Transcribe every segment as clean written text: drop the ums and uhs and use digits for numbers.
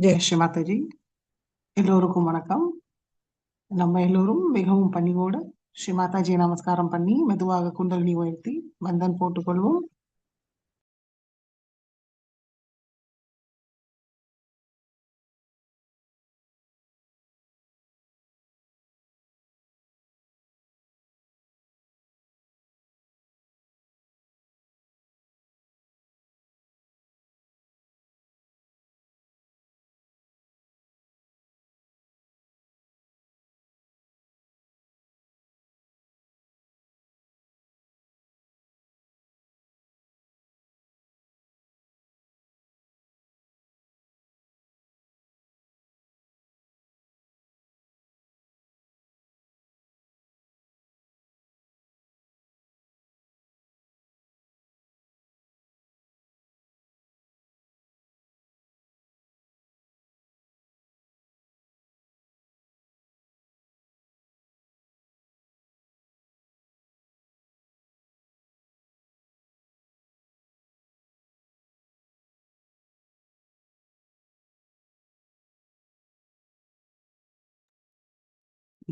ஜெய் ஸ்ரீ மாதாஜி. எல்லோருக்கும் வணக்கம். நம்ம எல்லோரும் மிகவும் பணிவோடு ஸ்ரீ மாதாஜி நமஸ்காரம் பண்ணி மெதுவாக குண்டலினி உயர்த்தி பந்தன் போட்டுக்கொள்வோம்.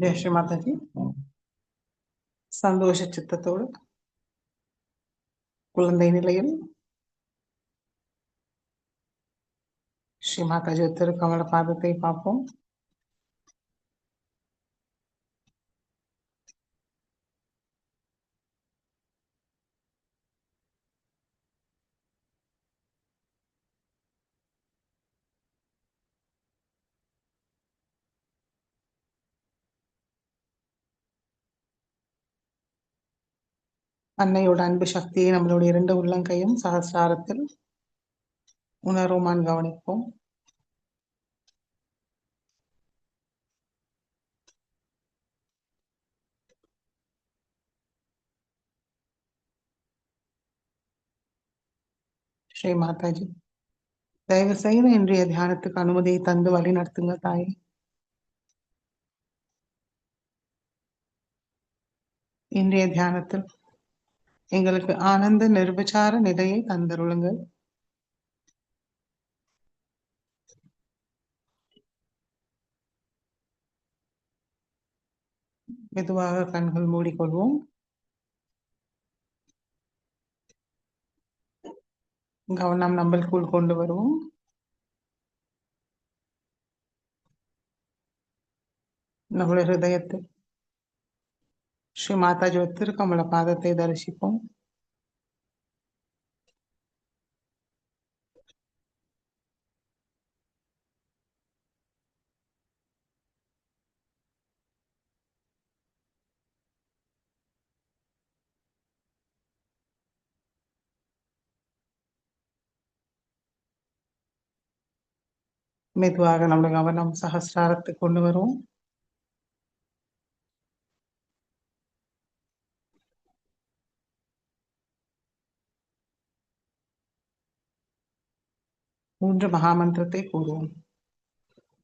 ஜெய் ஸ்ரீ மாதாஜி. சந்தோஷ சித்தத்தோடு குழந்தை நிலையில் ஸ்ரீ மாதாஜி திருக்கமல பாதத்தை பார்ப்போம். அன்னையோட அன்பு சக்தியை நம்மளுடைய இரண்டு உள்ளங்கையும் சகசிராரத்தில் உணர்வுமான் கவனிப்போம். ஸ்ரீ மாதாஜி, தயவு செய்து இன்றைய தியானத்துக்கு அனுமதியை தந்து வழி நடத்துங்க தாயே. இன்றைய தியானத்தில் எங்களுக்கு ஆனந்த நிர்விசார நிலையை தந்தருளுங்கள். மெதுவாக கண்கள் மூடிக்கொள்வோம். கவனம் நம்மளுக்குள் கொண்டு வருவோம். நம்முடைய ஹிருதயத்தில் ஸ்ரீ மாதாஜி திருக்கமல பாதத்தை தரிசிப்போம். மெதுவாக நம்முடைய கவனம் சகசிராரத்துக்கு கொண்டு வருவோம். மூன்று மகாமந்திரத்தை கூறுவோம்.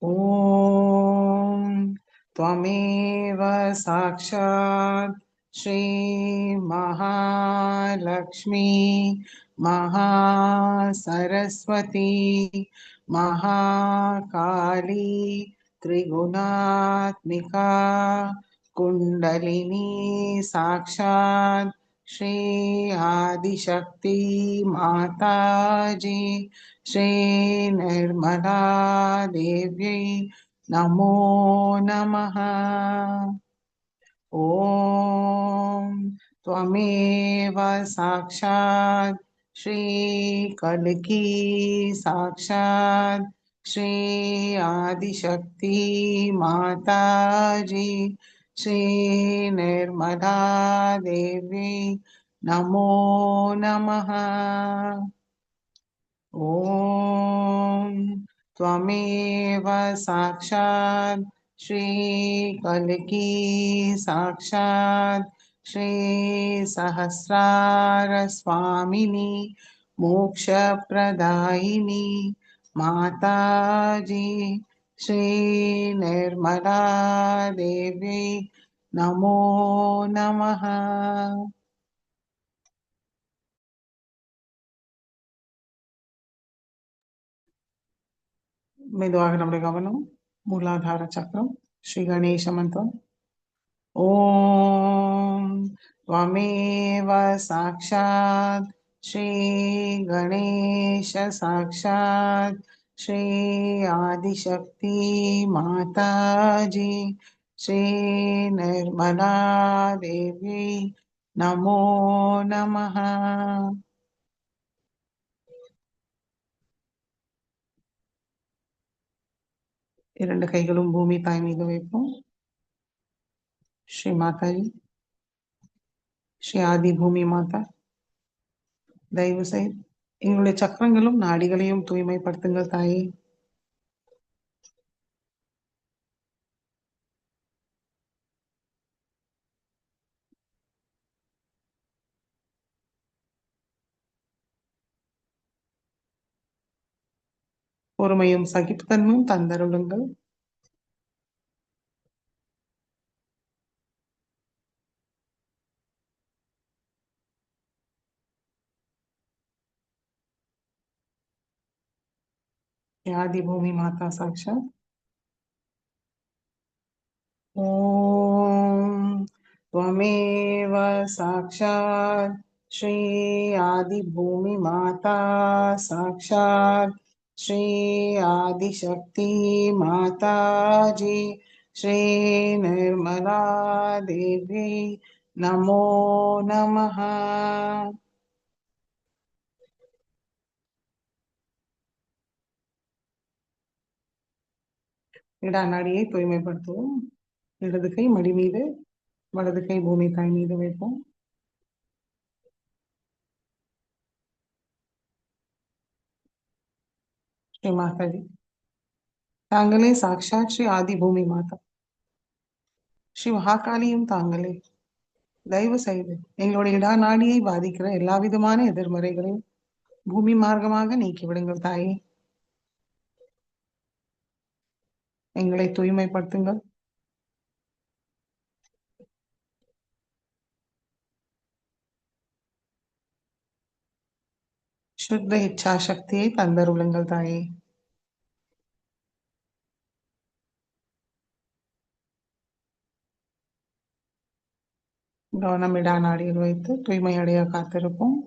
ஓம் त्वमेव साक्षात् श्री महालक्ष्मी महासरस्वती महाकाली त्रिगुणात्मिका कुंडलिनी साक्षात् श्री आदिशक्ति माताजी श्री निर्मला देव्यै नमो नमः। ओम त्वमेव साक्षात् श्री कल्की साक्षात् श्री आदिशक्ति माताजी श्री निर्मला देवी नमो नमः। ओम त्वमेव साक्षात् श्री कल्की साक्षात् श्री सहस्रार स्वामिनी मोक्ष प्रदायिनी माताजी श्री निर्मला देवी नमो नमः। மெதுவாக நம்முடைய கவனம் மூலாதார சக்கரம், ஸ்ரீ கணேச மந்திரம். ஓம் त्वमेव साक्षात् श्री गणेश साक्षात् श्री आदिशक्ति माताजी श्री निर्मला देवी नमो नमः. இரண்டு கைகளும் பூமி தாய் மீது வைப்போம். ஸ்ரீ மாதாஜி, ஸ்ரீ ஆதி பூமி மாதா, தயவு செய்து எங்களுடைய சக்கரங்களும் நாடிகளையும் தூய்மைப்படுத்துங்கள் தாயே. பொறுமையும் சகிப்புத்தன்மையும் தந்தருளுங்கள். ஆதி பூமி மாதா சாட்சாத். ஓம் त्वमेव साक्षात् श्री आदि भूमि माता साक्षात् श्री आदिशक्ति माताजी श्री निर्मला देवी नमो नमः. இடா நாடியை தூய்மைப்படுத்துவோம். இடது கை மடி மீது, வலது கை பூமி தாய் மீது வைப்போம். ஸ்ரீ மாதாஜி, தாங்களே சாக்ஷாத் ஸ்ரீ ஆதி பூமி மாதா, ஸ்ரீ மகாகாளியும் தாங்களே. தயவு செய்து எங்களுடைய இடா நாடியை பாதிக்கிற எல்லா விதமான எதிர்மறைகளையும் பூமி மார்க்கமாக நீக்கிவிடுங்கள் தாயே. எங்களை தூய்மைப்படுத்துங்கள். சுத்த இச்சா சக்தியை தந்தருளுங்கள் தாயே. கவனம் இடா நாடியில் வைத்து தூய்மை அடைய காத்திருப்போம்.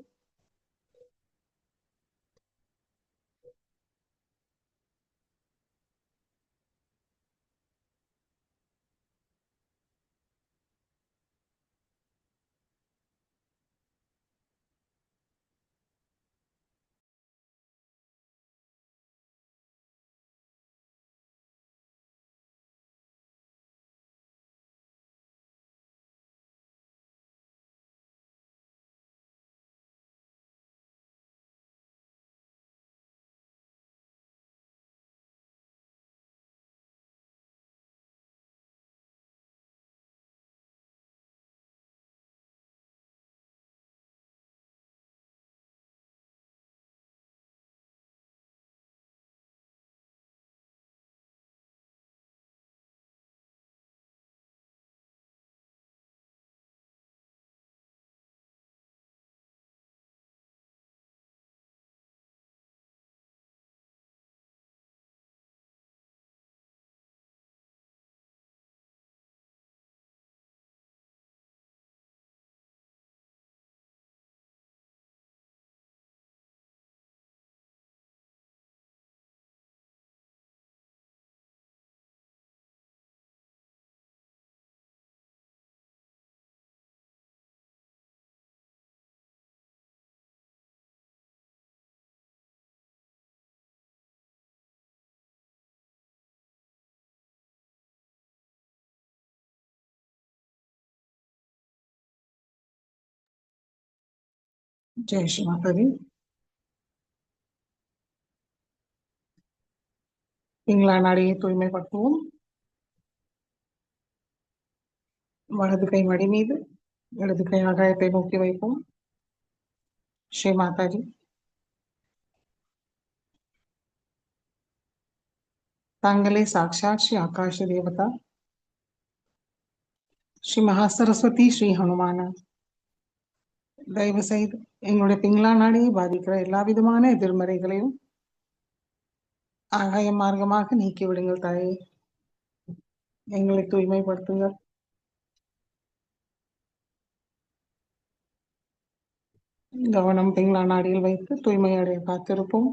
ஜெய் ஸ்ரீ மாதாஜி. பிங்களா நாடியை தூய்மைப்படுத்துவோம். வலது கை மடி மீது, இடது கை ஆகாயத்தை நோக்கி வைப்போம். ஸ்ரீ மாதாஜி, தாங்களே சாக்ஷாத் ஸ்ரீ ஆகாஷ தேவதா, ஸ்ரீ மகாசரஸ்வதி, ஸ்ரீ ஹனுமான. தயவு செய்து எங்களுடைய பிங்களா நாடியை பாதிக்கிற எல்லா விதமான எதிர்மறைகளையும் ஆகாய மார்க்கமாக நீக்கி விடுங்கள் தாயே. எங்களை தூய்மைப்படுத்துங்கள். கவனம் பிங்களா நாடியில் வைத்து தூய்மையடைய காத்திருப்போம்.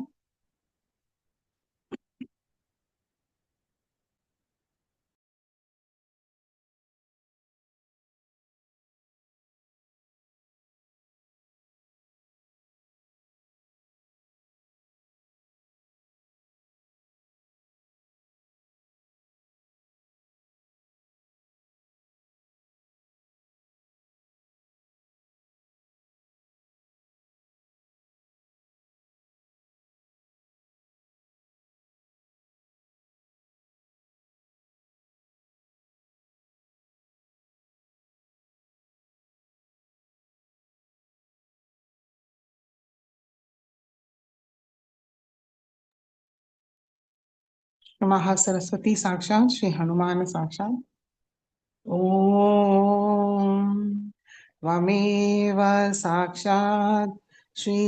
महासरस्वती साक्षात श्री हनुमान साक्षात। ओम त्वमेव साक्षात् श्री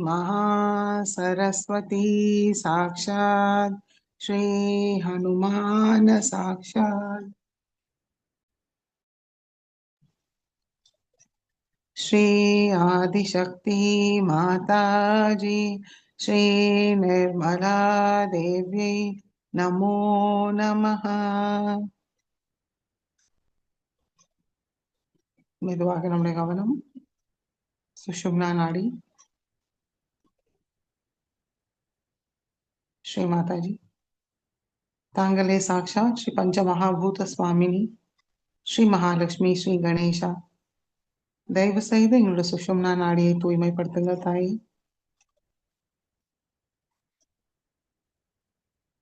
महासरस्वती साक्षात् श्री हनुमान साक्षात् श्री आदिशक्ति माता जी श्री निर्मला देवी नमो नमः। மெதுவாக நம்முடைய கவனம் சுஷும்னா நாடி। श्री माता जी तांगले साक्षात श्री पंचमहाभूत स्वामिनी श्री महालक्ष्मी श्री गणेशा தயவு செய்து எங்களுடைய சுஷும்னா நாடியை தூய்மைப்படுத்துங்க தாய்।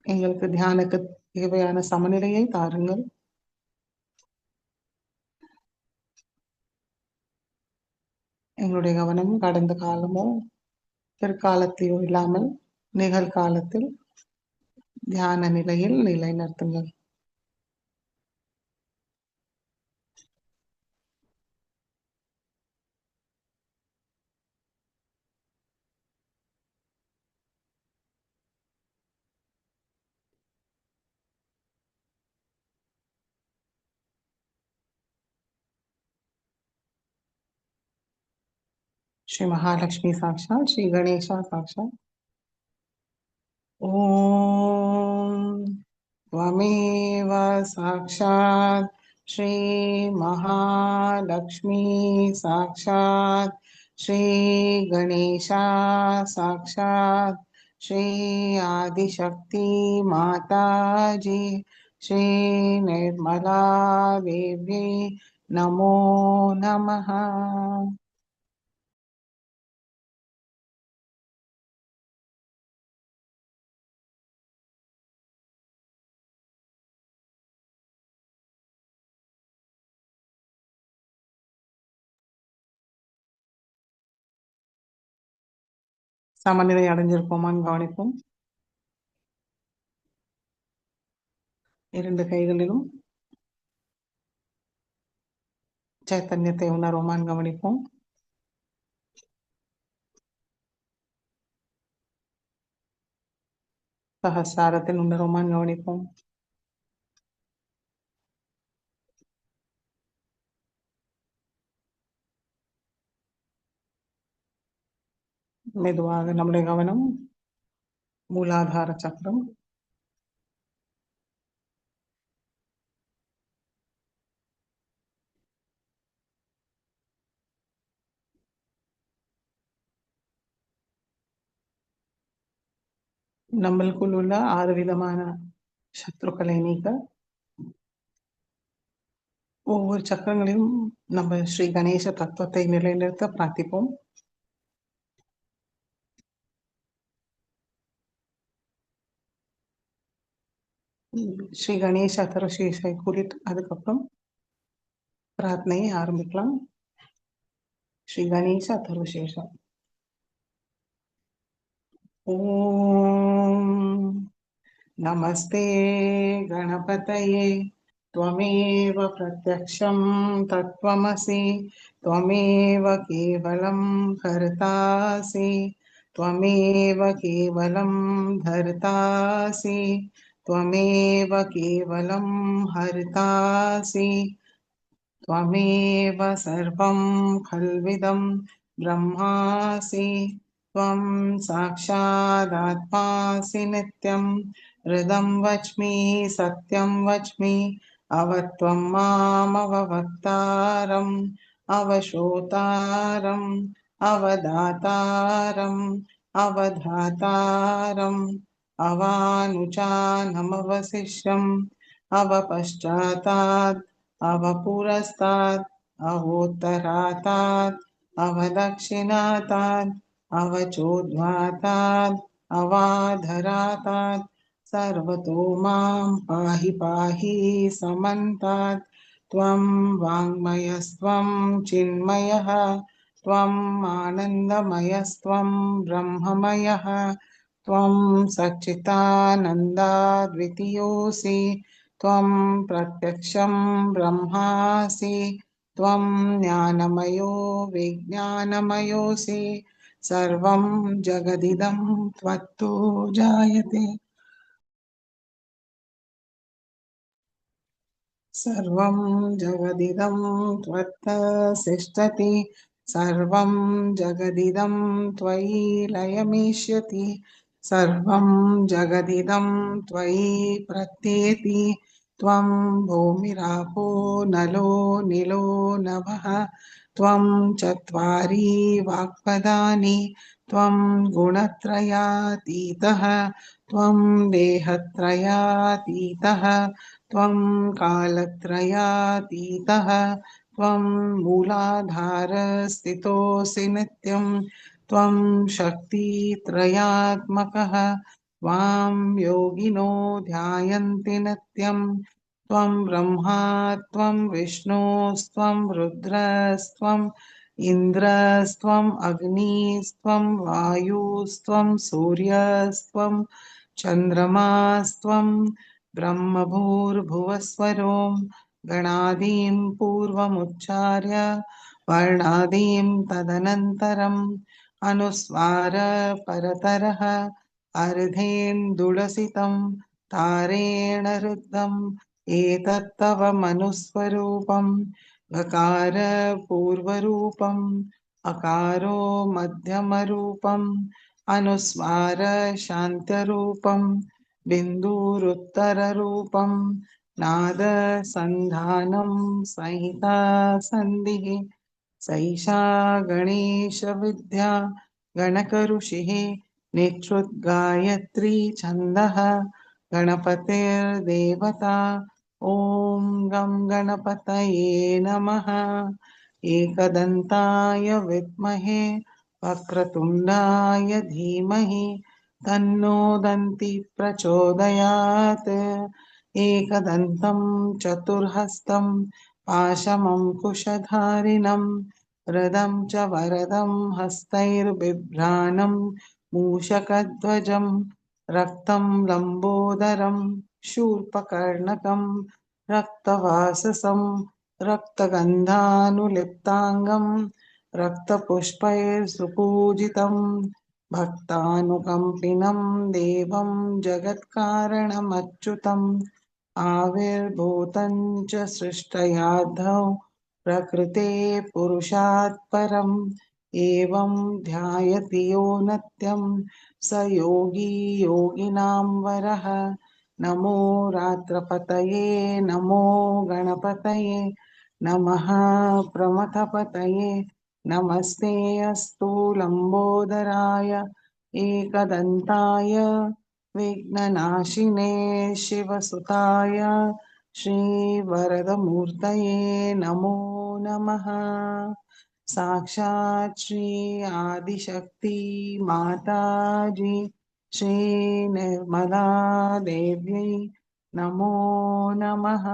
எங்களுக்கு தியானுக்கு தேவையான சமநிலையை தாருங்கள்। எங்களுடைய கவனம் கடந்த காலமோ பிற்காலத்தையோ இல்லாமல் நிகழ்காலத்தில் தியான நிலையில் நிலைநிறுத்துங்கள்। श्री महालक्ष्मी साक्षात श्री गणेशा साक्षात। ओम त्वमेव साक्षात् श्री महालक्ष्मी साक्षात् श्री गणेशा साक्षात् श्री आदिशक्ति माता जी श्री निर्मला देवी नमो नमः। சமநிலை அடைஞ்சிருப்போமான்னு கவனிப்போம்। இரண்டு கைகளிலும் சைத்தன்யத்தை உணர்வோமான்னு கவனிப்போம்। சகசாரத்தில் உணர்வோமான்னு கவனிப்போம்। மெதுவாக நம்முடைய கவனம் மூலாதார சக்கரம் நம்மளுக்குள் உள்ள 6 விதமான சத்ருக்களை நீக்க ஒவ்வொரு சக்கரங்களையும் நம்ம ஸ்ரீ கணேச தத்துவத்தை நிலைநிறுத்த பிரார்த்திப்போம்। ஸ்ரீ கணேச அதர்வசேஷை கூறிட்டு அதுக்கப்புறம் பிரார்த்தனையை ஆரம்பிக்கலாம்। ஸ்ரீ கணேச அதர்வசேஷம்। ஓம் नमस्ते गणपतये त्वमेव प्रत्यक्षं तत्त्वमसि त्वमेव केवलं कर्तासि त्वमेव केवलं धर्तासि त्वमेव केवलं हर्तासि त्वमेव सर्वं खल्विदं ब्रह्मासि त्वं साक्षादात्मासि नित्यं हृदं वच्मि सत्यं वच्मि अवत्वं मामवक्तारम् अवशोतारम् अवदातारम् अवधातारम् अवानुचानमवशिष्यम् अवपश्चातात् अवपुरस्तात् अवोत्तरातात् अवदक्षिणातात् अवचोद्वातात् अवाधरातात् सर्वतो मां पाहि पाहि समन्तात् त्वं वाङ्मयस्त्वं चिन्मयः त्वम् आनन्दमयस्त्वं ब्रह्ममयः त्वं सच्चिदानन्दाद्वितीयोऽसि त्वं प्रत्यक्षं ब्रह्मासि त्वं ज्ञानमयो विज्ञानमयोऽसि सर्वं जगदिदं त्वत्तो जायते सर्वं जगदिदं त्वत्तसिष्ठति सर्वं जगदिदं त्वयि लयमिष्यति सर्वं जगदिदं त्वयि प्रत्येति त्वं भूमिरापो नलो निलो नभः त्वं चत्वारि वाक्पदानि त्वं गुणत्रयातीतः त्वं देहत्रयातीतः त्वं कालत्रयातीतः त्वं मूलाधारस्थितोऽसि नित्यं त्वं शक्तित्रयात्मकः त्वां योगिनो ध्यायन्ति नित्यं त्वं ब्रह्मा त्वं विष्णुस्त्वं रुद्रस्त्वम् इन्द्रस्त्वम् अग्निस्त्वं वायुस्त्वं सूर्यस्त्वं चन्द्रमास्त्वं ब्रह्मभूर्भुवस्वरो गणादीं पूर्वमुच्चार्य वर्णादीं तदनन्तरम् अनुस्वार परतरः अर्धेन्दुलसितं तारेण रुद्धम् एतत्तव मनुस्वरूपम् गकार पूर्वरूपम् अकारो मध्यमरूपम् अनुस्वार शान्त्यरूपम् बिन्दुरुत्तररूपम् नादसन्धानं संहिता सन्धिः सैषा गणेशविद्या गणकऋषिः निःश्रुतगायत्री छन्दः गणपतिर्देवता ॐ गं गणपतये नमः एकदन्ताय विद्महे वक्रतुण्डाय धीमहि तन्नो दन्ति प्रचोदयात् एकदन्तं चतुर्हस्तं पाशमङ्कुशधारिणं रदं च वरदं हस्तैर्बिभ्राणं मूषकध्वजं रक्तं लम्बोदरं शूर्पकर्णकं रक्तवाससं रक्तगन्धानुलिप्ताङ्गं रक्तपुष्पैर्सुपूजितं भक्तानुकम्पिनं देवं जगत्कारणमच्युतम् आविर्भूतं च सृष्टयाद्धौ प्रकृते पुरुषात् परम् एवं ध्यायति यो नित्यं स योगी योगिनां वरः नमो रात्रपतये नमो गणपतये नमः प्रमथपतये नमस्ते अस्तु लम्बोदराय एकदन्ताय विघ्ननाशिने शिवसुताय श्रीवरदमूर्तये नमो नमः साक्षात् श्री आदिशक्ति माताजी श्री निर्मला देवी नमो नमः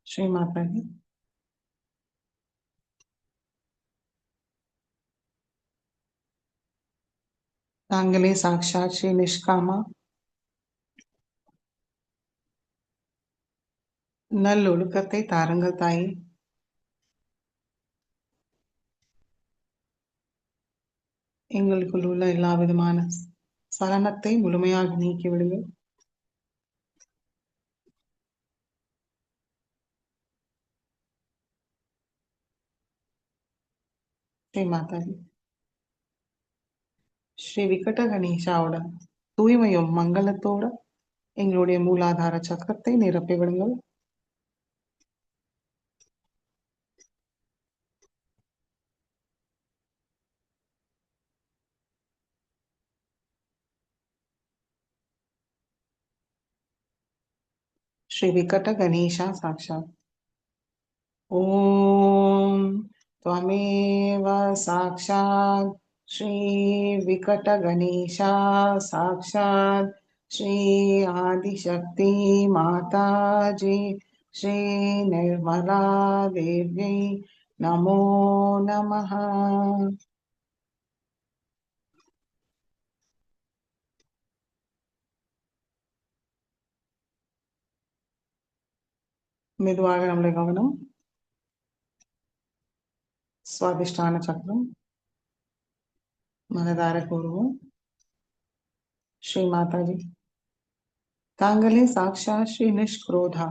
ஸ்ரீ மாதாஜி. தாங்களே சாக்ஷாத் ஸ்ரீ நிஷ்காமா நல்லொழுக்கத்தை தாருங்கள் தாயே. எங்களுக்குள் உள்ள எல்லா விதமான சலனத்தை முழுமையாக நீக்கிவிடுங்கள். ஸ்ரீ மாதாஜி. ஸ்ரீ விகட கணேஷாவோட தூய்மையும் மங்களத்தோட எங்களுடைய மூலாதார சக்கரத்தை நிரப்பி விடுங்கள். श्री विकट गणेशा साक्षात्. ओम त्वमेव साक्षात् श्री विकट गणेशा साक्षात् श्री आदिशक्ति माता जी श्री निर्मला देव्यै नमो नमः. மெதுவாக நம்முடைய கவனம் சுவாதிஷ்டான சக்கரம் மனதார கூறுவோம். ஸ்ரீ மாதாஜி. தாங்களே சாக்ஷாத் ஸ்ரீ நிஷ்க்ரோதா.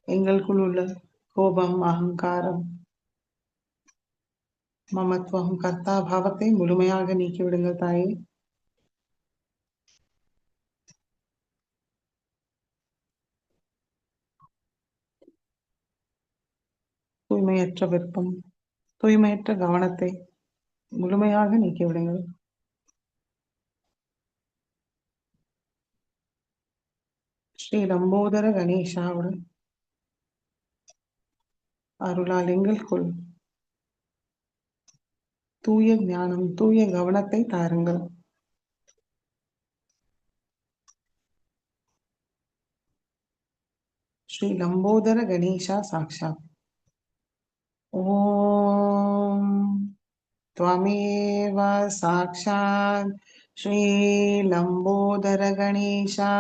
எங்களுக்குள் உள்ள கோபம், அகங்காரம், மமத்துவம், கர்த்தா பாவத்தை முழுமையாக நீக்கிவிடுங்கள் தாயே. தூய்மையற்ற விருப்பம், தூய்மையற்ற கவனத்தை முழுமையாக நீக்கிவிடுங்கள். ஸ்ரீ லம்போதர கணேஷாவுடன் அருளால் எங்களுக்குள் தூய ஞானம், தூய கவனத்தை தாருங்கள். ஸ்ரீ லம்போதர கணேஷா சாக்ஷாத். ஓம் त्वमेव साक्षात् श्री लंबोदर गणेशा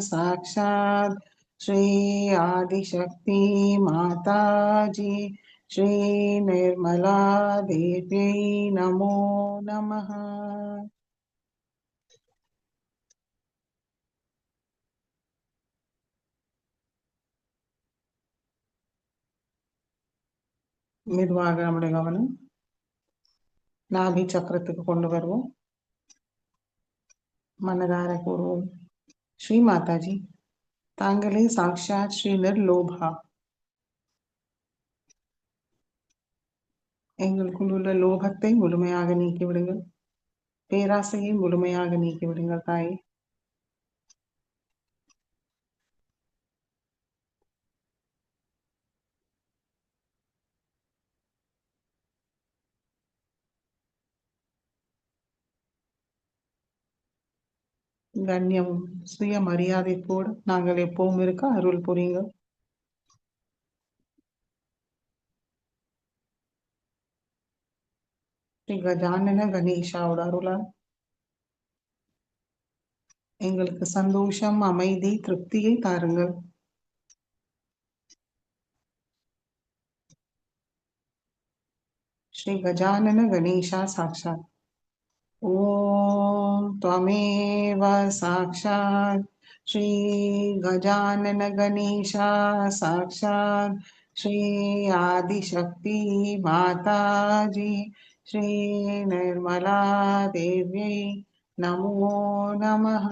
साक्षात् श्री आदिशक्ति माता जी श्री निर्मला देव्यै नमो नमः. மெதுவாக நம்முடைய கவனம் நாபி சக்கரத்துக்கு கொண்டு வருவோம். மனதார கூறுவோம். ஸ்ரீ மாதாஜி. தாங்களே சாக்ஷாத் ஸ்ரீ நிர்லோபா. எங்களுக்குள் உள்ள லோகத்தை முழுமையாக நீக்கிவிடுங்கள். பேராசையை முழுமையாக நீக்கிவிடுங்கள் தாயே. கண்ணியமும் சுய மரியாதைப்போடு நாங்கள் எப்பவும் இருக்க அருள் புரியுங்க. ஸ்ரீ கஜானன கணேஷாவோட அருளால் எங்களுக்கு சந்தோஷம், அமைதி, திருப்தியை தாருங்கள். ஸ்ரீ கஜானன கணேஷா சாக்ஷாத். ஓம் त्वमेव साक्षात् श्री गजानन गणेशा साक्षात् श्री आदिशक्ति माता जी श्री निर्मला देव्यै नमो नमः.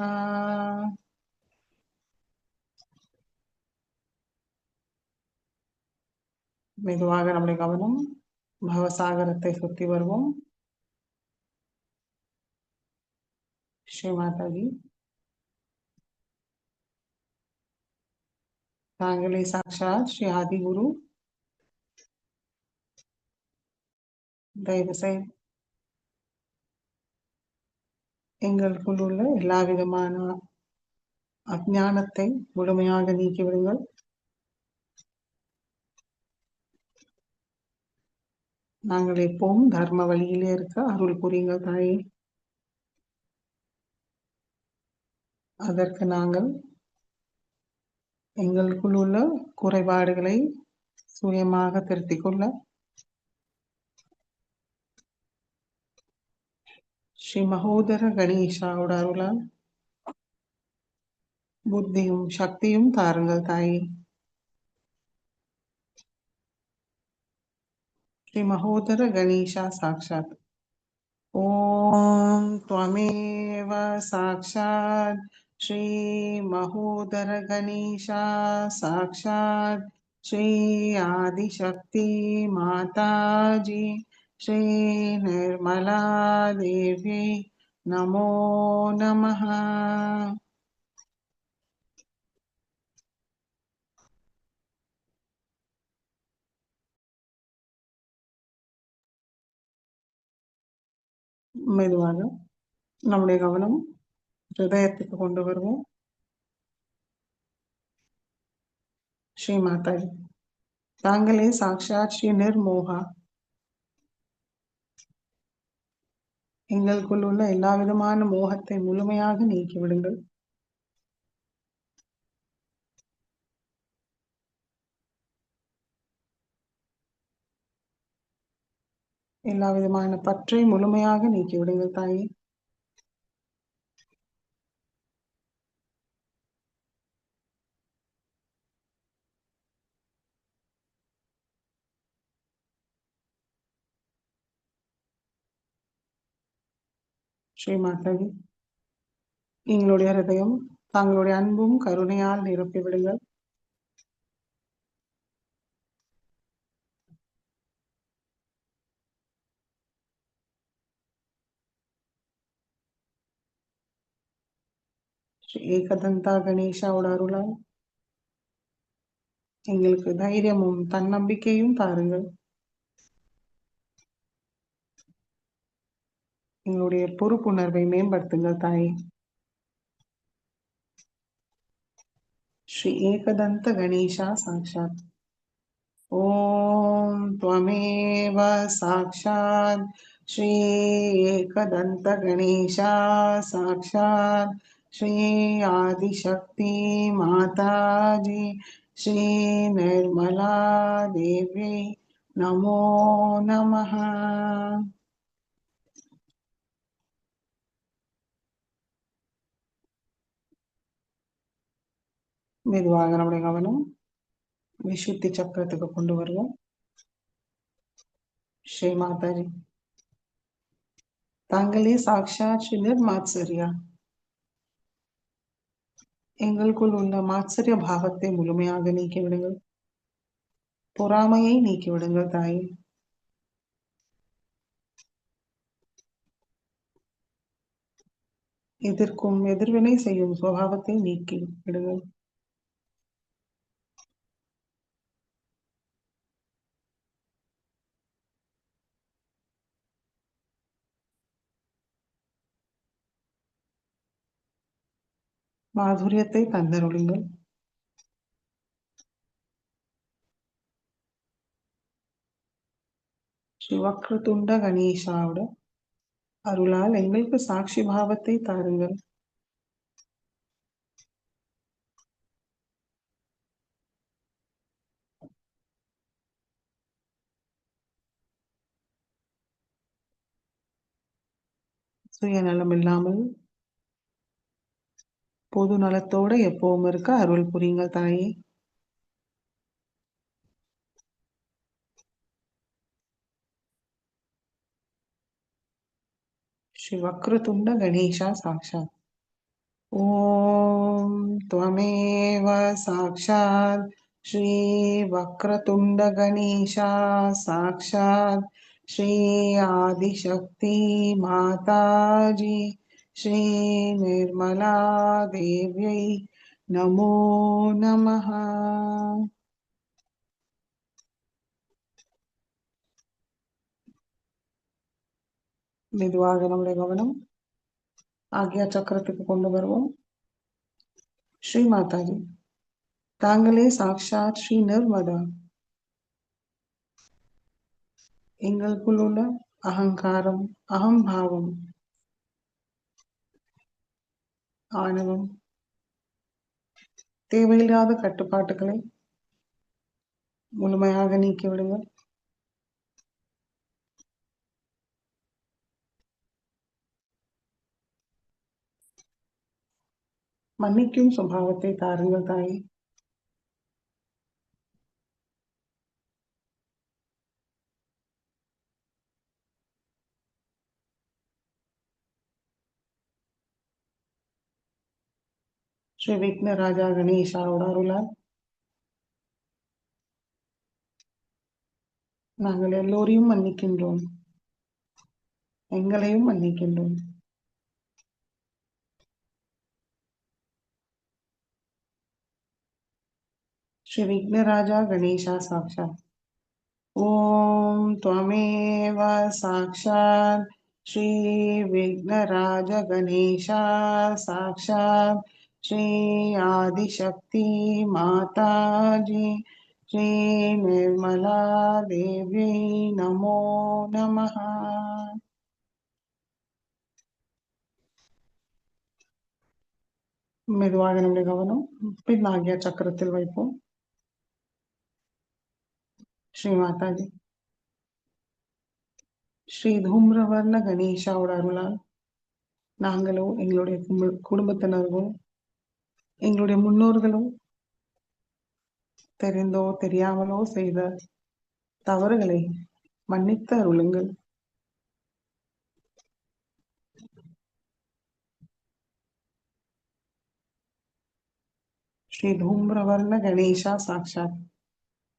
மெதுவாக நம்முடைய கவனம் பவசாகரத்தை சுத்தி வருவோம். ஸ்ரீ மாதாஜி. தாங்களே சாக்ஷாத் ஸ்ரீ ஆதி குரு. தயவு செய்து எங்களுக்குள் உள்ள எல்லா விதமான அஜ்ஞானத்தை முழுமையாக நீக்கிவிடுங்கள். நாங்கள் எப்பவும் தர்ம வழியிலே இருக்க அருள் புரியுங்க தாயே. அதற்கு நாங்கள் எங்களுக்குள் உள்ள குறைபாடுகளை சுயமாக திருத்திக் கொள்ள ஸ்ரீ மகோதர கணேஷாவோட அருளால் புத்தியும் சக்தியும் தாருங்கள் தாயே. ஸ்ரீ மகோதர கணேஷா சாக்ஷாத். ஓம் त्वमेव साक्षात् श्री महोदर गणेशा साक्षात् श्री आदिशक्ति माताजी श्री निर्मला देवी नमो नमः. மெதுவாக நம்முடைய கவனம் ஹிருதயத்துக்கு கொண்டு வருவோம். ஸ்ரீ மாதாஜி, தாங்களே சாக்ஷாத் ஸ்ரீ நிர்மோகா. எங்களுக்குள் உள்ள எல்லா விதமான மோகத்தை முழுமையாக நீக்கிவிடுங்கள். எல்லா விதமான பற்றை முழுமையாக நீக்கிவிடுங்கள் தாயே. ஸ்ரீ மாதாஜி, எங்களுடைய ஹிருதயம் தங்களுடைய அன்பும் கருணையால் நிரப்பிவிடுங்கள். ஸ்ரீ ஏகதந்தா கணேஷாவோட அருளால் எங்களுக்கு தைரியமும் தன்னம்பிக்கையும் தாருங்கள். எங்களுடைய பொறுப்புணர்வை மேம்படுத்துங்கள் தாயே. ஸ்ரீ ஏகதந்த கணேஷா சாக்ஷாத். ஓம் त्वमेव साक्षात् श्री एकदंत गणेशा साक्षात् श्री आदिशक्ति माताजी श्री निर्मला देवी नमो नमः. மெதுவாக நம்முடைய கவனம் விசுத்தி சக்கரத்துக்கு கொண்டு வருவோம். ஸ்ரீ மாதாஜி, தாங்களே சாக்ஷாத் ஸ்ரீ நிர்மாத்சரியா. எங்களுக்குள் உள்ள மாத்சரிய பாவத்தை முழுமையாக நீக்கிவிடுங்கள். பொறாமையை நீக்கிவிடுங்கள் தாயே. எதிர்க்கும் எதிர்வினை செய்யும் சுபாவத்தை நீக்கி விடுங்கள். மாதுரியத்தை தந்தருளுங்கள். ஸ்ரீ வக்ரதுண்ட கணேஷாவோட அருளால் எங்களுக்கு சாட்சி பாவத்தை தாருங்கள். சுயநலம் இல்லாமல் பொது நலத்தோட எப்பவும் இருக்க அருள் புரியுங்கள் தாயே. ஸ்ரீ வக்ரதுண்ட கணேஷா சாக்ஷாத். ஓம் त्वमेव साक्षात् श्री वक्रतुंड गणेशा साक्षात् श्री आदिशक्ति माताजी श्री निर्मला देव्यै नमो नमः. மெதுவாக நம்முடைய கவனம் ஆக்யா சக்கரத்துக்கு கொண்டு வருவோம். ஸ்ரீ மாதாஜி, தாங்களே சாக்ஷாத் ஸ்ரீ நிர்மதா. எங்களுக்குள் உள்ள அகங்காரம், அகம்பாவம், ஆணவம், தேவையில்லாத கட்டுப்பாட்டுகளை முழுமையாக நீக்கிவிடுங்கள். மன்னிக்கும் சுபாவத்தை தாருங்கள் தாயே. ஸ்ரீ விக்ன ராஜா கணேஷாவோட அருளால் நாங்கள் எல்லோரையும் மன்னிக்கின்றோம், எங்களையும் மன்னிக்கின்றோம். श्री विघ्नराजा गणेशा साक्षात्। ओम त्वमेव साक्षात् श्री विघ्नराज गणेशा साक्षात् श्री आदिशक्ति माता जी श्री निर्मला देवी नमो नमः। மெதுவாக நம்முடைய கவனம் பின்னாகிய சக்கரத்தில் வைப்போம். ஸ்ரீ மாதாஜி ஸ்ரீ தூம்ரவர்ண கணேஷாவோட அருளால் நாங்களோ எங்களுடைய குடும்பத்தினர்களோ எங்களுடைய முன்னோர்களும் தெரிந்தோ தெரியாமலோ செய்த தவறுகளை மன்னித்து அருளுங்கள். ஸ்ரீ தூம்ரவர்ண கணேஷா சாட்சாத்.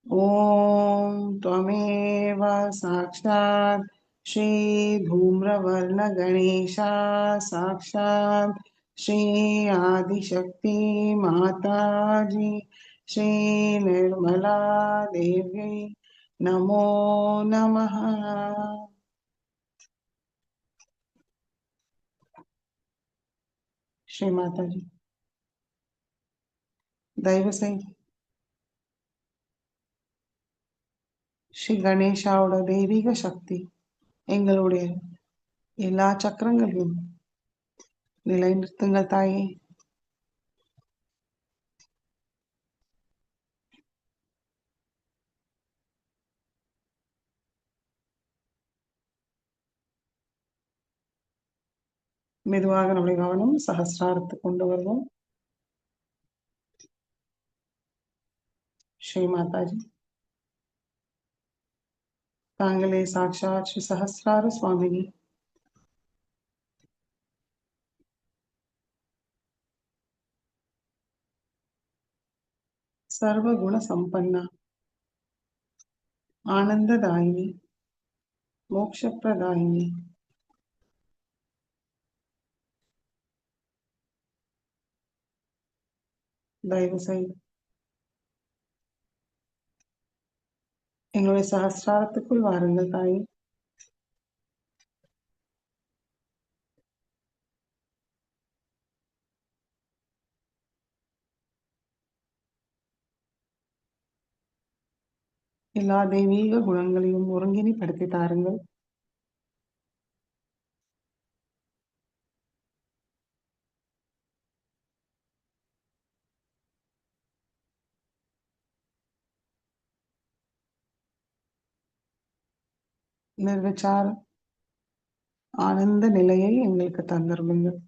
ஓம் त्वमेव साक्षात् श्री धूम्रवर्ण गणेशा साक्षात् श्री आदिशक्ति माता जी श्री निर्मला देवी नमो नमः। श्री माता जी தயவு செய்து ஸ்ரீ கணேஷாவோட தெய்வீக சக்தி எங்களுடைய எல்லா சக்கரங்களையும் நிலைநிறுத்துங்கள் தாயே. மெதுவாக நம்முடைய கவனம் சஹஸ்ராரத்துக்கு கொண்டு வருவோம். ஸ்ரீ மாதாஜி தாங்களே சாட்சாத் ஸ்ரீ சஹஸ்ரார சுவாமினி. சர்வகுண சம்பன்னா ஆனந்ததாயினி மோக்ஷப்பிரதாயினி தயவு செய்து எங்களுடைய சஹஸ்ராரத்துக்குள் வாருங்கள் தாயே. எல்லா தெய்வீக குணங்களையும் ஒருங்கிணைப்படுத்தி தாருங்கள். நிர்விச்சார ஆனந்த நிலையை எங்களுக்கு தந்தருளுங்கள்.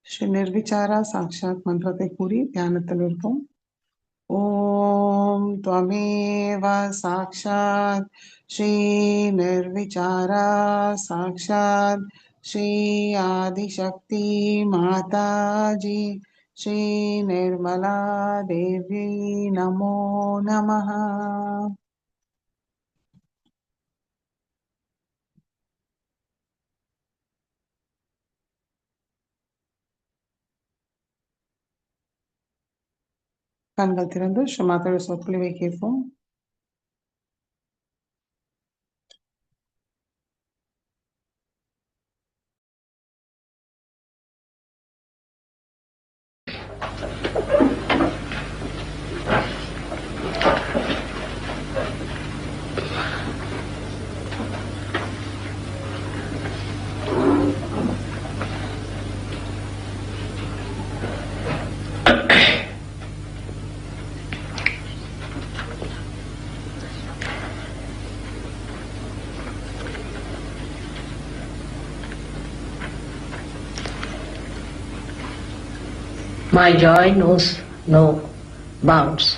ஸ்ரீ நிர்விச்சாரா சாட்சாத் மந்திரத்தை கூறி தியானத்தில் இருப்போம். ஓம் त्वमेव साक्षात् श्री निर्विचारा साक्षात् श्री आदिशक्ति माता जी श्री निर्मला देवी नमो नमः। கண்கள் திறந்து ஸ்ரீமாதோட சொற்பொழிவை கேட்போம். My joy knows no bounds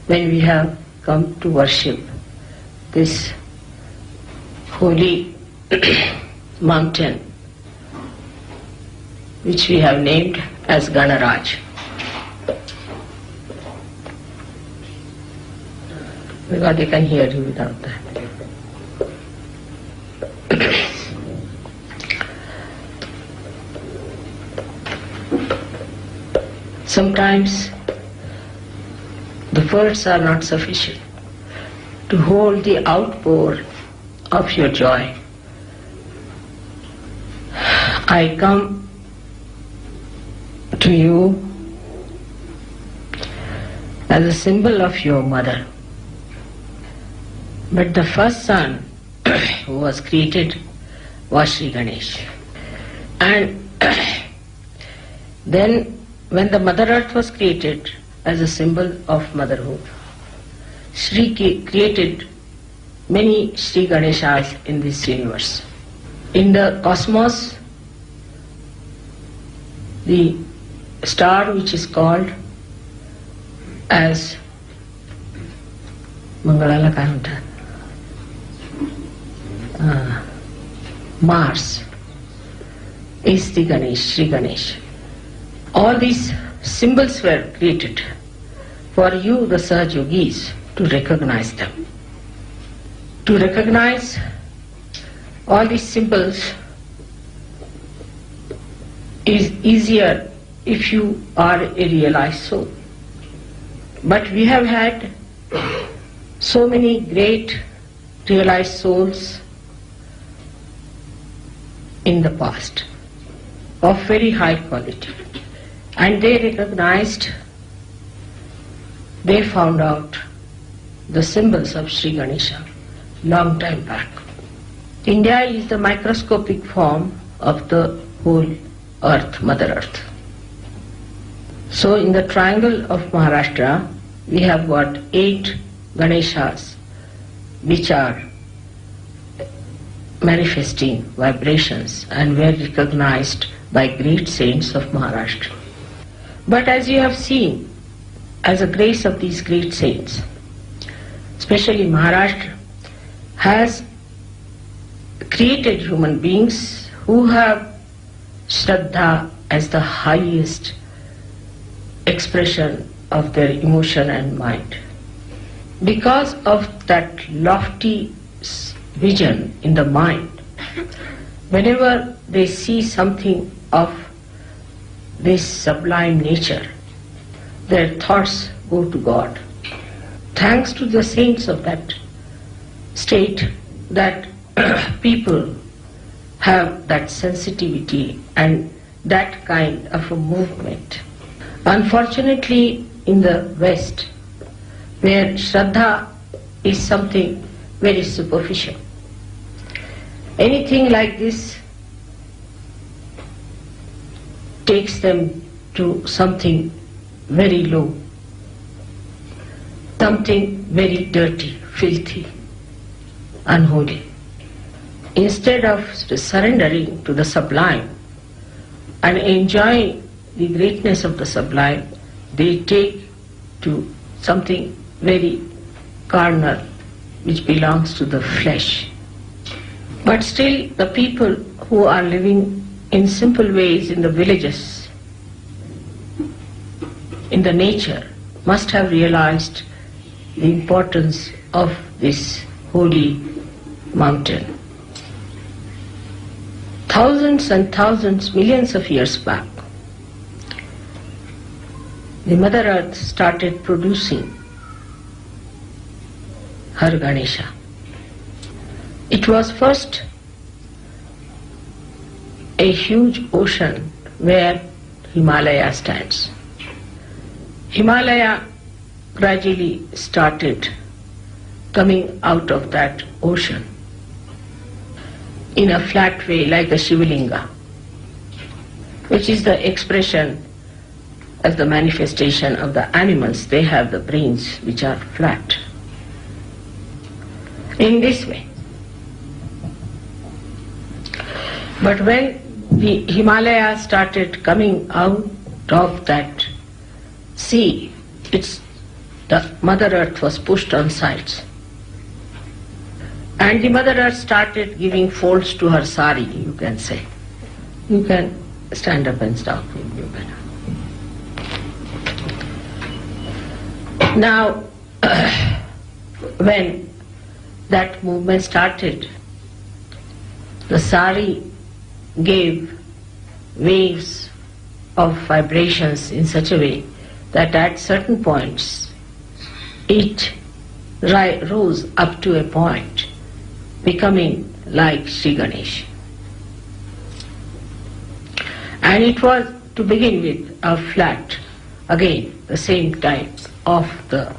when we have come to worship this holy mountain which we have named as Ganaraj. Because they can hear you without that. Sometimes the words are not sufficient to hold the outpour of your joy. I come to you as a symbol of your mother. But the first son who was created was Sri Ganesh. And then when the Mother Earth was created as a symbol of motherhood, Sri created many Sri Ganeshas in this universe. In the cosmos, the star which is called as Mangalala काय म्हणतात Mars is the Ganesh, Sri Ganesh. All these symbols were created for you, the Sahaj Yogis, to recognize them. To recognize all these symbols is easier if you are a realized soul. But we have had so many great realized souls in the past of very high quality, and they recognized, they found out the symbols of Sri Ganesha long time back. India is the microscopic form of the whole earth, Mother Earth. So in the triangle of Maharashtra, we have got 8 Ganeshas which are manifesting vibrations and were recognized by great saints of Maharashtra. But as you have seen, as a grace of these great saints, especially Maharashtra has created human beings who have Shraddha as the highest expression of their emotion and mind. Because of that lofty vision in the mind, whenever they see something of this sublime nature, their thoughts go to God. Thanks to the saints of that state, that people have that sensitivity and that kind of a movement. Unfortunately, in the West, where Shraddha is something very superficial, anything like this takes them to something very low, something very dirty, filthy, unholy. Instead of surrendering to the sublime and enjoying the greatness of the sublime, they take to something very carnal which belongs to the flesh. But still the people who are living in simple ways in the villages, in the nature, must have realized the importance of this holy mountain. Thousands and thousands, millions of years back, the Mother Earth started producing her Ganesha. It was first a huge ocean where Himalaya stands. Himalaya gradually started coming out of that ocean in a flat way like a Shivalinga, which is the expression as the manifestation of the animals. They have the brains which are flat. In this way. But when the Himalaya started coming out of that sea, the Mother Earth was pushed on sides. And the Mother Earth started giving folds to her sari, you can say. You can stand up and start with you better. Now, when that movement started, the sari gave waves of vibrations in such a way that at certain points it rose up to a point, becoming like Sri Ganesh. And it was, to begin with, a flat, again the same type of the...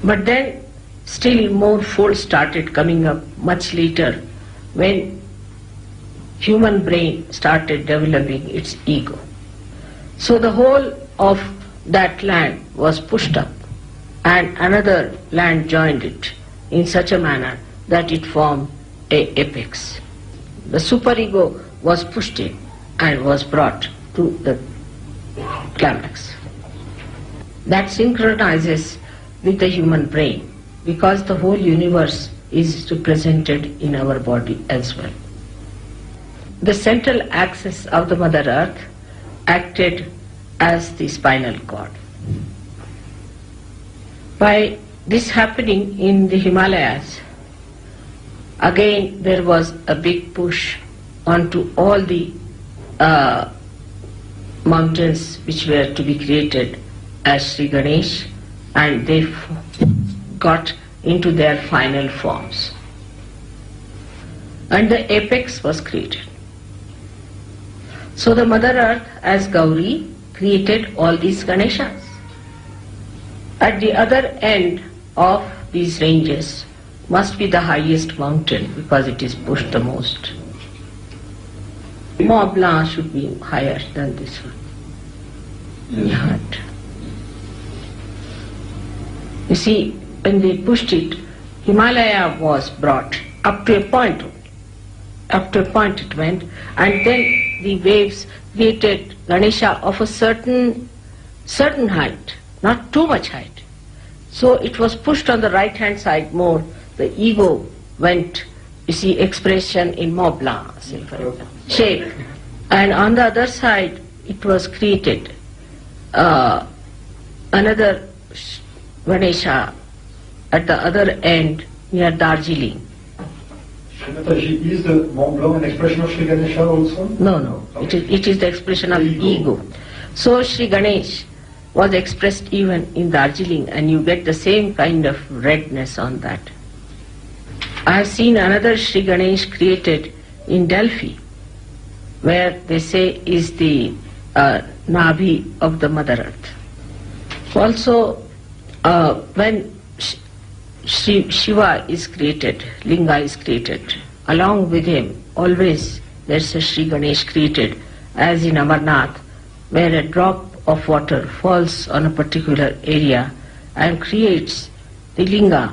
But then still more folds started coming up much later, when human brain started developing its ego. So the whole of that land was pushed up, and another land joined it in such a manner that it formed an apex. The superego was pushed in and was brought to the climax. That synchronizes with the human brain, because the whole universe is represented in our body as well. The central axis of the Mother Earth acted as the spinal cord. By this happening in the Himalayas, again there was a big push onto all the mountains which were to be created as Sri Ganesh, and they got into their final forms. And the apex was created. So the Mother Earth as Gauri created all these Ganeshas. At the other end of these ranges must be the highest mountain, because it is pushed the most. Mont Blanc should be higher than this one. Yeah. You see, when they pushed it, Himalaya was brought up to a point only. Up to a point it went, and then the waves created Ganesha of a certain height, not too much height. So it was pushed on the right hand side more. The ego went, you see, expression in Mont Blanc, say for example, shape. And on the other side it was created another Ganesha at the other end near Darjeeling. Mataji, is the Mont Blanc an expression of Sri Ganesha also? No. Okay. It is the expression of ego. So Sri Ganesh was expressed even in Darjeeling, and you get the same kind of redness on that. I have seen another Sri Ganesh created in Delphi, where they say is the Nabhi of the Mother Earth. Also, when Shiva is created, Linga is created, along with him always there's a Sri Ganesh created, as in Amarnath, where a drop of water falls on a particular area and creates the Linga,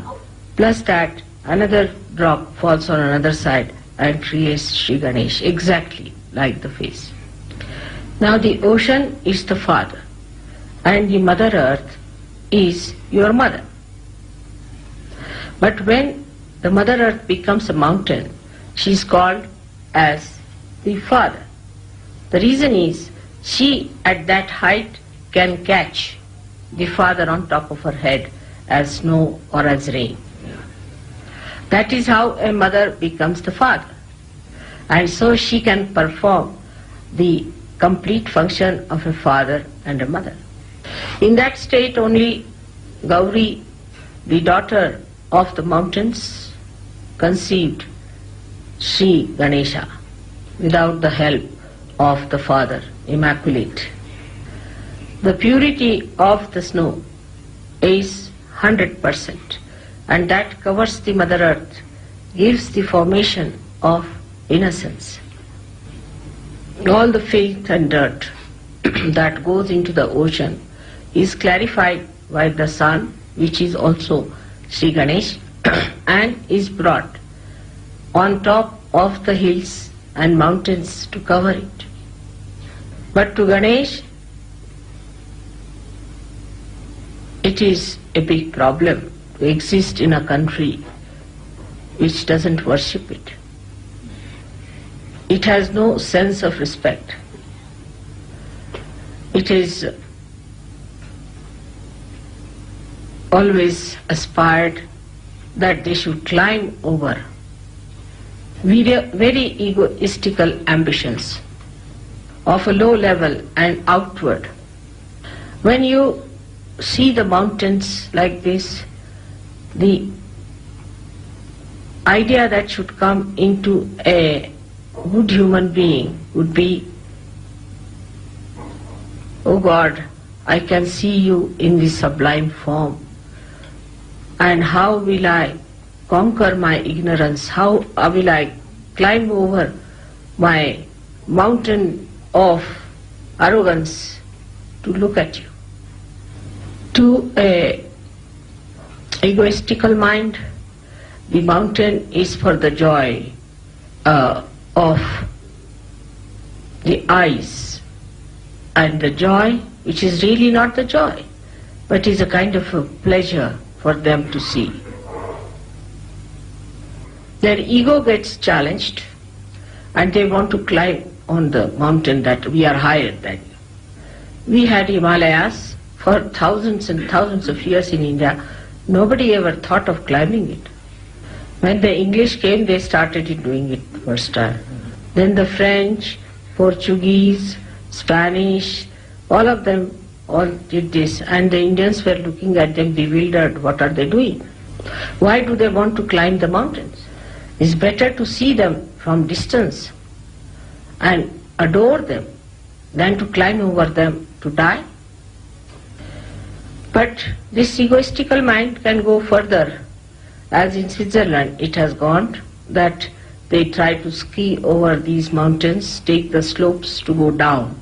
plus that another drop falls on another side and creates Sri Ganesh, exactly like the face. Now the ocean is the father, and the Mother Earth is your mother. But when the Mother Earth becomes a mountain, she is called as the father. The reason is, she at that height can catch the father on top of her head as snow or as rain. That is how a mother becomes the father. And so she can perform the complete function of a father and a mother. In that state only Gauri, the daughter of the mountains, conceived Sri Ganesha without the help of the Father, Immaculate. The purity of the snow is 100%, and that covers the Mother Earth, gives the formation of innocence. All the filth and dirt that goes into the ocean is clarified by the sun, which is also Sri Ganesh, and is brought on top of the hills and mountains to cover it. But to Ganesh, it is a big problem to exist in a country which doesn't worship it. It has no sense of respect. It is always aspired that they should climb over very egoistical ambitions of a low level and outward. When you see the mountains like this, the idea that should come into a good human being would be, oh God, I can see you in this sublime form, and how will I conquer my ignorance? How will I climb over my mountain of arrogance to look at you? To a egoistical mind, the mountain is for the joy of the eyes, and the joy which is really not the joy, but is a kind of a pleasure for them to see. Their ego gets challenged and they want to climb on the mountain that we are higher than you. We had Himalayas for thousands and thousands of years in India. Nobody ever thought of climbing it. When the English came, they started doing it first time. Then the French, Portuguese, Spanish, all of them all did this, and the Indians were looking at them bewildered. What are they doing? Why do they want to climb the mountains? It's better to see them from distance and adore them than to climb over them to die. But this egoistical mind can go further. As in Switzerland it has gone, that they try to ski over these mountains, take the slopes to go down.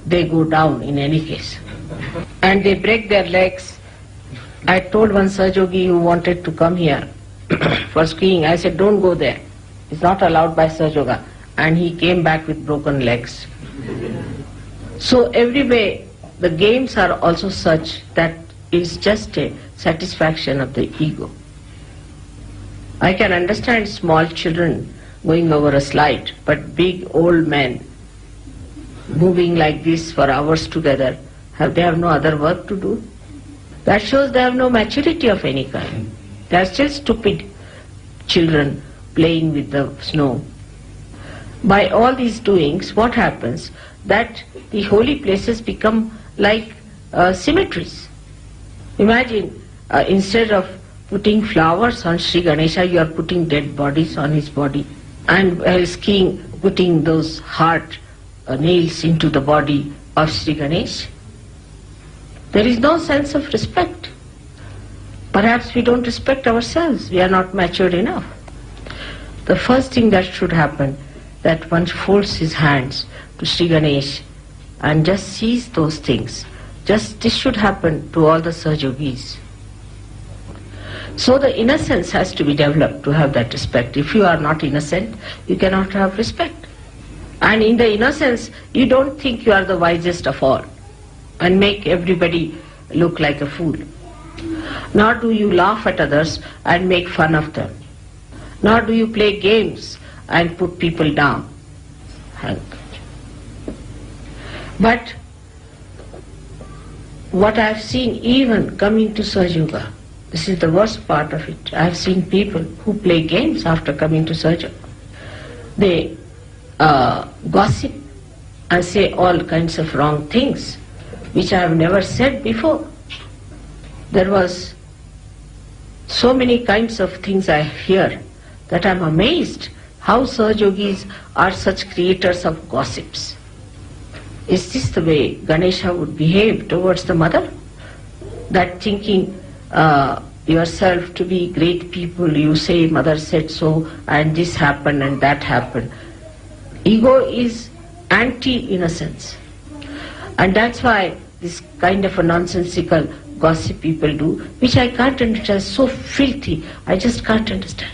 They go down in any case. And they break their legs. I told one Sahajogi who wanted to come here for skiing, I said, don't go there. It's not allowed by Sahajoga. And he came back with broken legs. So every way, the games are also such that it's just a satisfaction of the ego. I can understand small children going over a slide, but big old men moving like this for hours together, they have no other work to do. That shows they have no maturity of any kind. They are still stupid children playing with the snow. By all these doings, what happens? That the holy places become like cemeteries. Imagine, instead of putting flowers on Sri Ganesha, you are putting dead bodies on his body. And while skiing, putting those hard nails into the body of Sri Ganesh. There is no sense of respect. Perhaps we don't respect ourselves. We are not matured enough. The first thing that should happen, that one folds his hands to Sri Ganesh and just sees those things. Just this should happen to all the Sahajogis. So the innocence has to be developed to have that respect. If you are not innocent, you cannot have respect. And in the innocence, you don't think you are the wisest of all and make everybody look like a fool. Nor do you laugh at others and make fun of them. Nor do you play games and put people down. But what I have seen even coming to Sahaja, this is the worst part of it. I have seen people who play games after coming to Sahaja. They gossip and say all kinds of wrong things which I have never said before. There was so many kinds of things I hear that I am amazed how Sahajogis are such creators of gossips. Is this the way Ganesha would behave towards the mother? That thinking yourself to be great people, you say mother said so and this happened and that happened. Ego is anti-innocence. And that's why this kind of a nonsensical gossip people do, which I can't understand, so filthy, I just can't understand.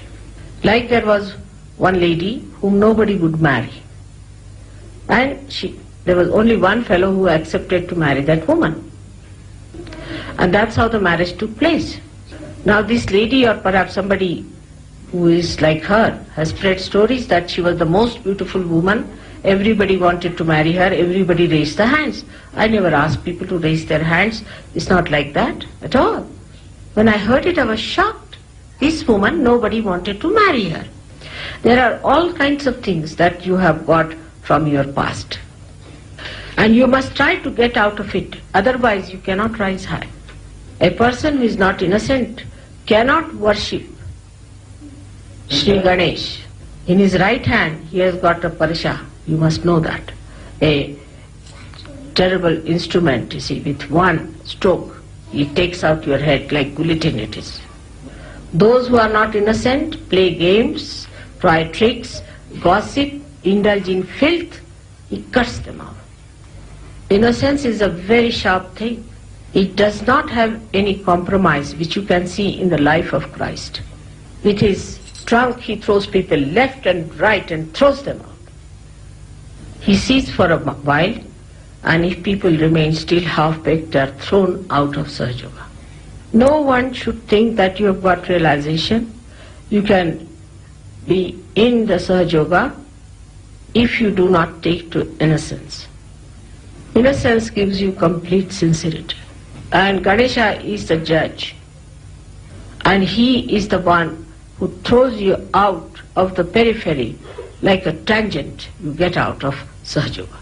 Like there was one lady whom nobody would marry. And she There was only one fellow who accepted to marry that woman. And that's how the marriage took place. Now this lady, or perhaps somebody who is like her, has spread stories that she was the most beautiful woman. Everybody wanted to marry her. Everybody raised their hands. I never asked people to raise their hands. It's not like that at all. When I heard it, I was shocked. This woman, nobody wanted to marry her. There are all kinds of things that you have got from your past. And you must try to get out of it. Otherwise, you cannot rise high. A person who is not innocent cannot worship Sri Ganesh. In his right hand, he has got a parsha. You must know that. A terrible instrument, you see, with one stroke, he takes out your head like guillotine it is. Those who are not innocent play games, try tricks, gossip, indulge in filth. He cuts them out. Innocence is a very sharp thing. It does not have any compromise, which you can see in the life of Christ. With his trunk, he throws people left and right and throws them out. He sees for a while, and if people remain still half-baked, they are thrown out of Sahaja Yoga. No one should think that you have got realization. You can be in the Sahaja Yoga if you do not take to innocence. Innocence gives you complete sincerity. And Ganesha is the judge. And he is the one who throws you out of the periphery like a tangent. You get out of Sahaja Yoga.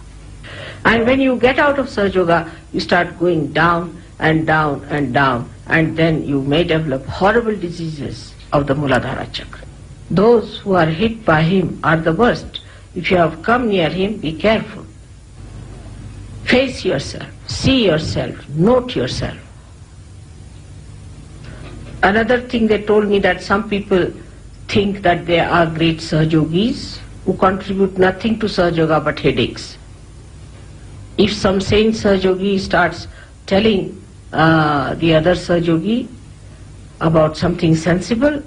And when you get out of Sahaja Yoga, you start going down and down and down, and then you may develop horrible diseases of the Muladhara Chakra. Those who are hit by him are the worst. If you have come near him, be careful. Face yourself, see yourself, note yourself. Another thing they told me, that some people think that they are great Sahaja Yogis who contribute nothing to Sahaja Yoga but headaches. If some saint Sahaja Yogi starts telling the other Sahaja Yogi about something sensible,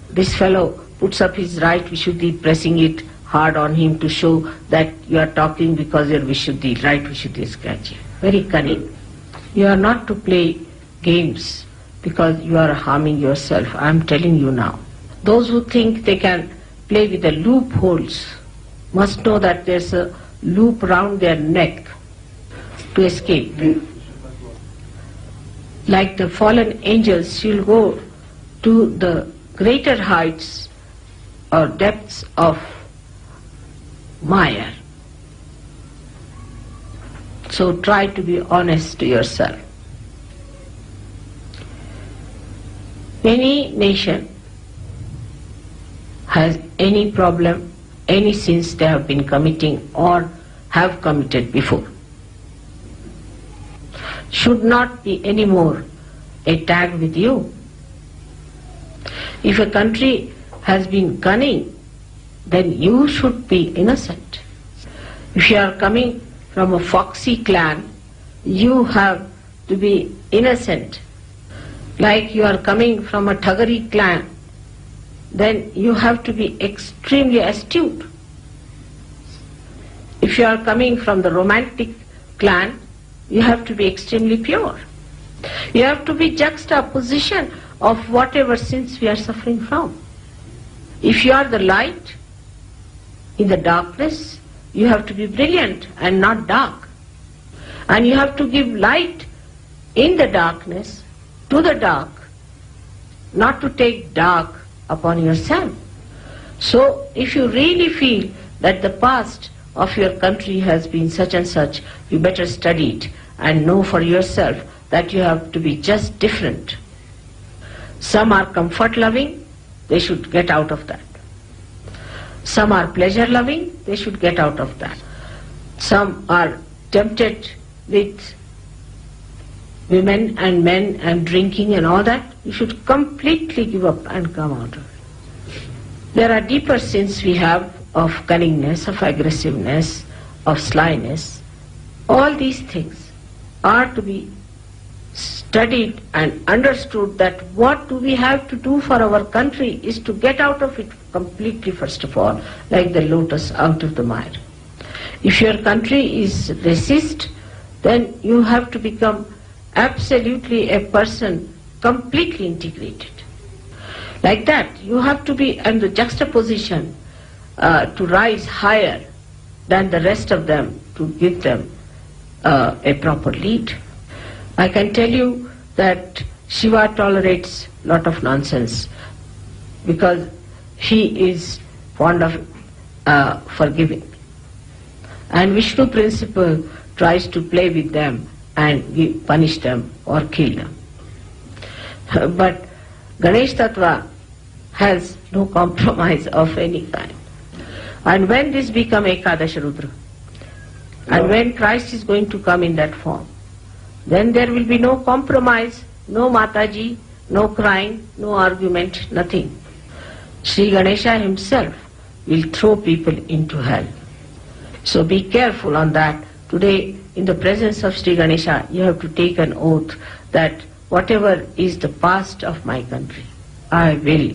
this fellow puts up his right Vishuddhi, pressing it hard on him to show that you are talking because your Vishuddhi, right Vishuddhi is catchy. Very cunning. You are not to play games because you are harming yourself. I am telling you now. Those who think they can play with the loopholes must know that there is a loop round their neck to escape. Like the fallen angels, she will go to the greater heights or depths of Maya. So try to be honest to yourself. Any nation has any problem, any sins they have been committing or have committed before, should not be any more a tag with you. If a country has been cunning, then you should be innocent. If you are coming from a foxy clan, you have to be innocent. Like you are coming from a Thagari clan, then you have to be extremely astute. If you are coming from the romantic clan, you have to be extremely pure. You have to be juxtaposition of whatever sins we are suffering from. If you are the light in the darkness, you have to be brilliant and not dark. And you have to give light in the darkness to the dark, not to take dark upon yourself. So if you really feel that the past of your country has been such and such, you better study it and know for yourself that you have to be just different. Some are comfort loving, they should get out of that. Some are pleasure loving, they should get out of that. Some are tempted with women and men and drinking and all that, you should completely give up and come out of it. There are deeper sins we have of cunningness, of aggressiveness, of slyness. All these things are to be studied and understood, that what do we have to do for our country is to get out of it completely, first of all, like the lotus out of the mire. If your country is racist, then you have to become absolutely a person completely integrated. Like that, you have to be in the juxtaposition to rise higher than the rest of them, to give them a proper lead. I can tell you that Shiva tolerates a lot of nonsense because he is fond of forgiving. And Vishnu principle tries to play with them and punish them or kill them. But Ganesh Tattva has no compromise of any kind. And when this becomes Ekadasha Rudra, and when Christ is going to come in that form, then there will be no compromise, no Mataji, no crying, no argument, nothing. Sri Ganesha himself will throw people into hell. So be careful on that. Today, in the presence of Sri Ganesha, you have to take an oath that whatever is the past of my country, I will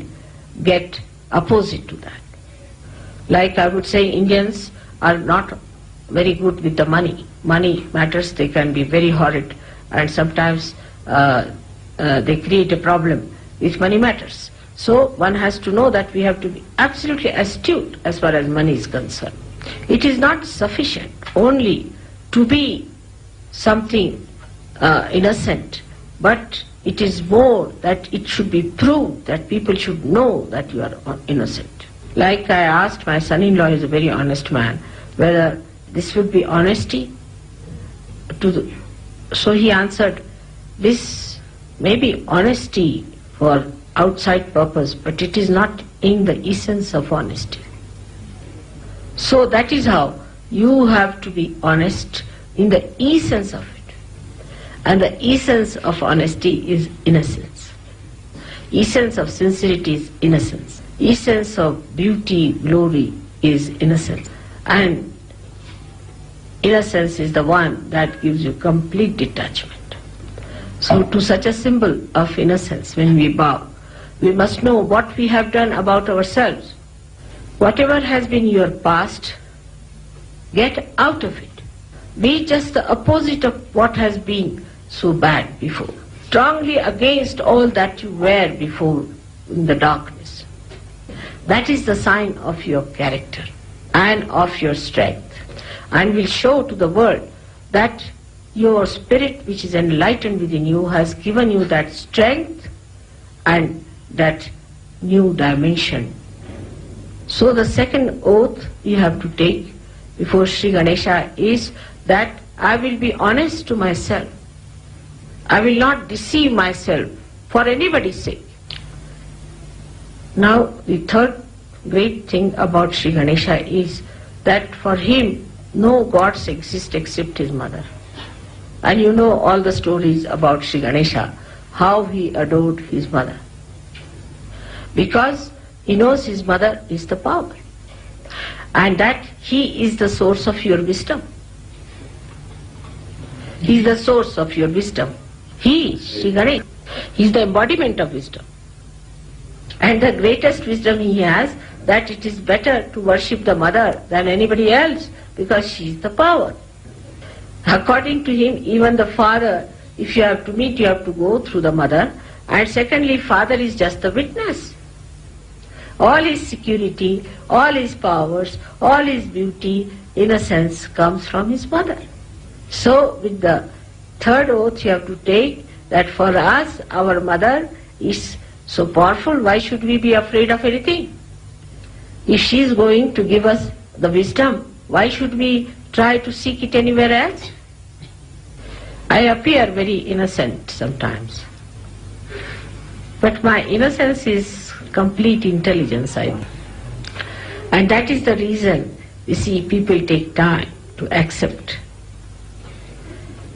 get opposite to that. Like I would say, Indians are not very good with the money. Money matters, they can be very horrid, and sometimes they create a problem with money matters. So one has to know that we have to be absolutely astute as far as money is concerned. It is not sufficient only to be something innocent, but it is more that it should be proved, that people should know that you are innocent. Like I asked my son-in-law, he is a very honest man, whether this would be honesty. So he answered, this may be honesty for outside purpose, but it is not in the essence of honesty. So that is how you have to be honest in the essence of it. And the essence of honesty is innocence. Essence of sincerity is innocence. Essence of beauty, glory is innocence. And innocence is the one that gives you complete detachment. So to such a symbol of innocence, when we bow, we must know what we have done about ourselves. Whatever has been your past, get out of it. Be just the opposite of what has been so bad before. Strongly against all that you were before in the darkness. That is the sign of your character and of your strength, and will show to the world that your spirit, which is enlightened within you, has given you that strength and that new dimension. So the second oath you have to take before Sri Ganesha is that I will be honest to myself. I will not deceive myself for anybody's sake. Now the third great thing about Sri Ganesha is that for him no gods exist except his mother. And you know all the stories about Sri Ganesha, how he adored his mother. Because he knows his mother is the power, and that he is the source of your wisdom. He is the source of your wisdom. He, Sri Ganesha, he is the embodiment of wisdom. And the greatest wisdom he has, that it is better to worship the mother than anybody else, because she is the power. According to him, even the father, if you have to meet, you have to go through the mother. And secondly, father is just the witness. All his security, all his powers, all his beauty, in a sense, comes from his mother. So with the third oath you have to take that for us, our mother is so powerful, why should we be afraid of anything? If she is going to give us the wisdom, why should we try to seek it anywhere else? I appear very innocent sometimes, but my innocence is complete intelligence, I think. And that is the reason, you see, people take time to accept.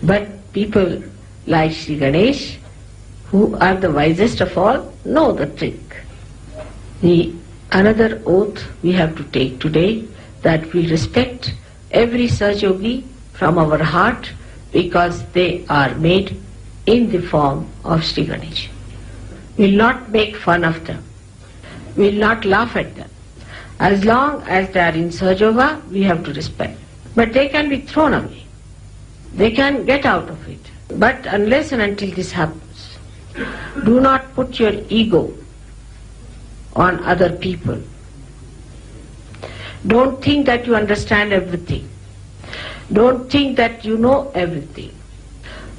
But people like Sri Ganesh, who are the wisest of all, know the trick. The another oath we have to take today, that we respect every Sahaja-yogi from our heart, because they are made in the form of Sri Ganesh. We will not make fun of them. We will not laugh at them. As long as they are in Sahaja Yoga, we have to respect. but they can be thrown away. They can get out of it. But unless and until this happens, do not put your ego on other people. Don't think that you understand everything. Don't think that you know everything.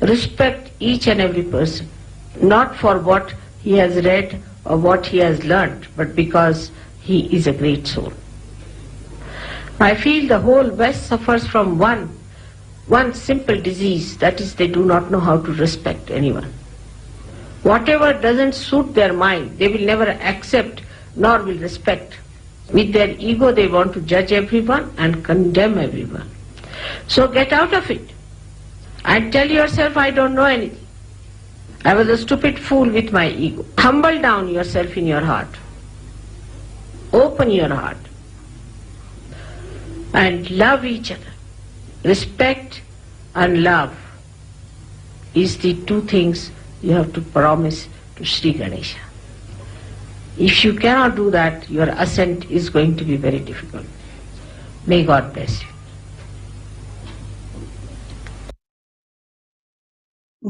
Respect each and every person, not for what he has read or what he has learned, but because he is a great soul. I feel the whole West suffers from one simple disease, that is, they do not know how to respect anyone. Whatever doesn't suit their mind, they will never accept nor will respect. With their ego, they want to judge everyone and condemn everyone. So get out of it and tell yourself, I don't know anything. I was a stupid fool with my ego. Humble down yourself in your heart. Open your heart and love each other. Respect and love is the two things you have to promise to Sri Ganesha. If you cannot do that, your ascent is going to be very difficult. May God bless you.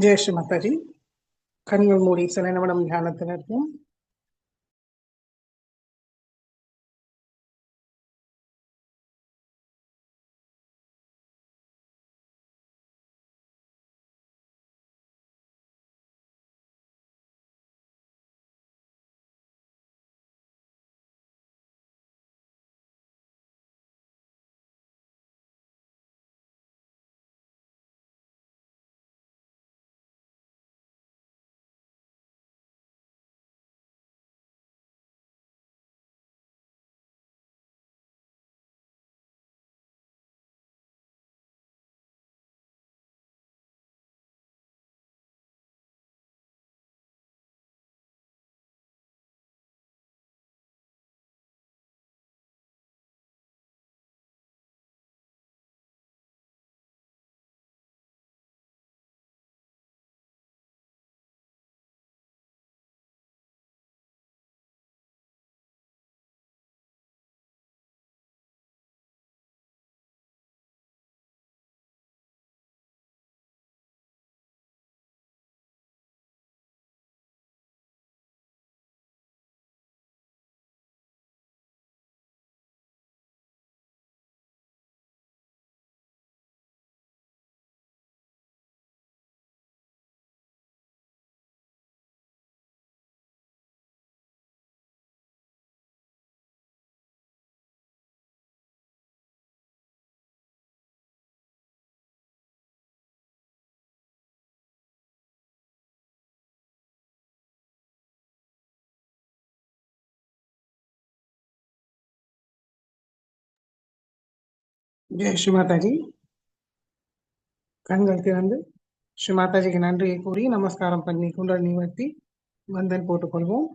Jai Sri Mataji. கண்கள் மூடி சில நிமிடம் தியானத்தில் இருக்கும். ஜெய் ஸ்ரீ மாதாஜி. கண்கள் திறந்து ஸ்ரீ மாதாஜிக்கு நன்றியை கூறி நமஸ்காரம் பண்ணி குண்டல் நிவர்த்தி வந்தன் போட்டுக்கொள்வோம்.